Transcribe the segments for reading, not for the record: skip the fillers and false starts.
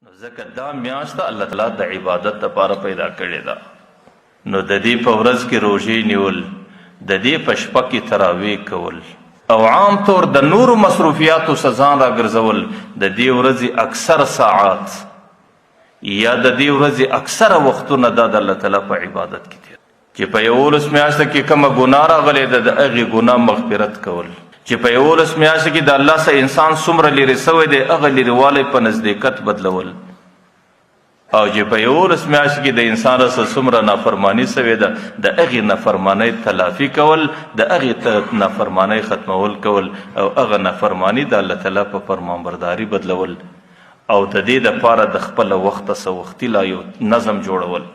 نو ځکه دا میاشت الله تعالی د عبادت لپاره پیدا کړې ده. نو د دې په ورځ کې روژې نیول، د دې په شپه کې تراویح کول او عام طور د نورو مصروفیاتو ځان راګرځول، د دې ورځې اکثر ساعات یا د دې ورځې اکثره وختونه دا د الله تعالی په عبادت کې تیر چې په 11 میاشت کې کومه ګناه راغلې ده د هغې ګناه مغفرت کول، چې په 11 میاشت کې د الله څخه انسان څومره لرې سوی دی هغه لرېوالی په نزدېکت بدلول، او چې په 11 میاشت کې د انسان سره څومره نافرماني سوې ده د هغې نافرمانۍ تلافي کول، د هغې نافرمانۍ ختمول کول، او هغه نافرماني د الله تعالی په فرمانبرداري بدلول، او د دې دپاره د خپله وخته څه وختي لا یو نظم جوړول.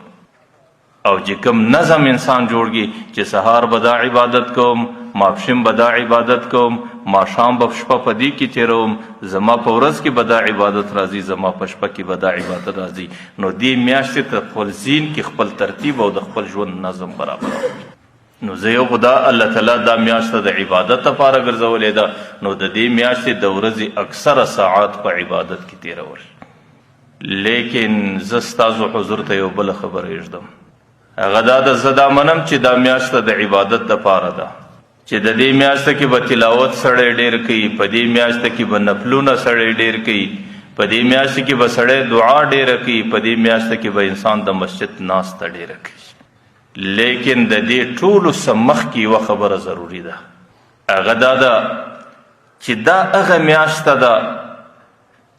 او چې کوم نظم انسان جوړږي چې سهار به دا عبادت کوم، ماپښین به دا عبادت کوم، ماښام به شپه په دې کې تېروم، زما په ورځ کې به دا عبادت راځي، زما په شپه کې به دا عبادت راځي، نو دې میاشتې ته خپل ذهن کې خپل ترتیب او د خپل ژوند نظم برابرول. نو زه یو خدا الله تعالی دا میاشت د عبادت لپاره ګرځولې ده، نو د دې میاشتې د ورځې اکثره ساعات په عبادت کې تېرول. لیکن زه ستاسو حضور ته یو بله خبره ایږدم، هغه دا ده زه دا منم چې دا میاشت د عبادت دپاره ده، چې د دې میاشت کې به تلاوت سړی ډېر کوي، په دې میاشت کې به نفلونه سړی ډېر کوي، په دې میاشت کې به سړی دعا ډېره کوي، په دې میاشت کې به انسان د مسجد ناسته ډېره کوي. لیکن د دې ټولو څه مخکې یوه خبره ضروري ده، هغه دا ده چې دا هغه میاشته ده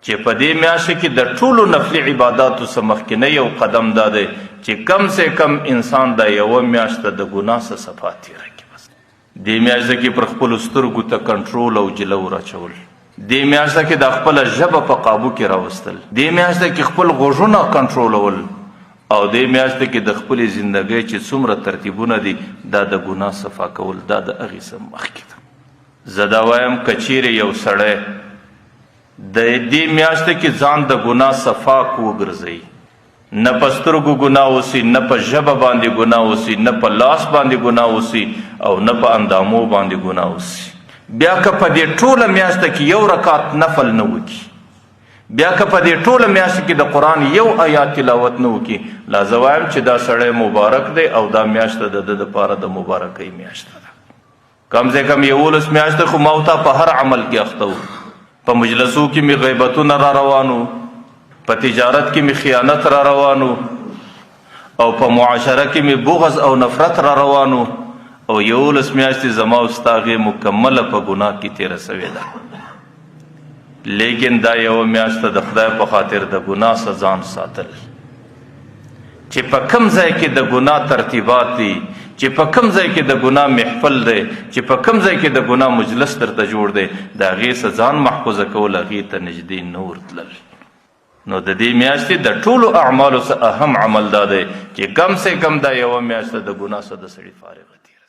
چې په دې میاشت کې د ټولو نفلي عباداتو څه مخکې نه یو قدم دا دی چې کم سے کم انسان دا یوه میاشته د ګناه څه صفا تېره کړي. بس دې میاشته کې پر خپلو سترګو ته کنټرول او جلو راچول، دې میاشته کې د خپله ژبه په قابو کې راوستل، دې میاشته کې خپل غوږونه کنټرولول، او دې میاشته کې د خپلې زندګۍ چې څومره ترتیبونه دي دا د ګناه صفا کول، دا د هغې څه مخکې ده. زه دا وایم که چیرې یو سړی د دې میاشته کې ځان د ګناه صفا وګرځوي، نه په سترګو ګناه اوسي، نه په ژبه باندې ګناه اوسي، نه په لاس باندې ګناه اوسي، او نه په اندامو باندې ګناه اوسي، بیا که په دې ټوله میاشته کې یو رکعت نفل نه وکړي، بیا که په دې ټوله میاشت کې د قرآن یو آیات تلاوت نه وکړي، لا زه وایم چې دا سړی مبارک دی او دا میاشته د ده دپاره د مبارکۍ میاشته ده. کم سے کم 11 میاشته خو ما ورته په هر عمل کې اخته وو، په مجلسو کې مې غیبتونه را روانو، په تجارت کې مې خیانت را روانو، او په معاشره کې مې بغض او نفرت را روانو، او 11 میاشتې زما او ستا هغې مکمله په ګناه کې تېره سوې ده. لیکن دا یو میاشته د خدای په خاطر د ګناه څخه ځان ساتل، چې په کم ځای کې د ګناه ترتیبات دي، چې په کم ځای کې د ګناه محفل دی، چې په کم ځای کې د ګناه مجلس درته جوړ دی، د هغې څخه ځان محفوظه کول، هغې ته نږدې نه ورتلل. نو د دې میاشتې د ټولو اعمالو څخه اهم عمل دا دی چې کم سے کم دا یوه میاشته د ګناه څخه د سړي فارغه تېره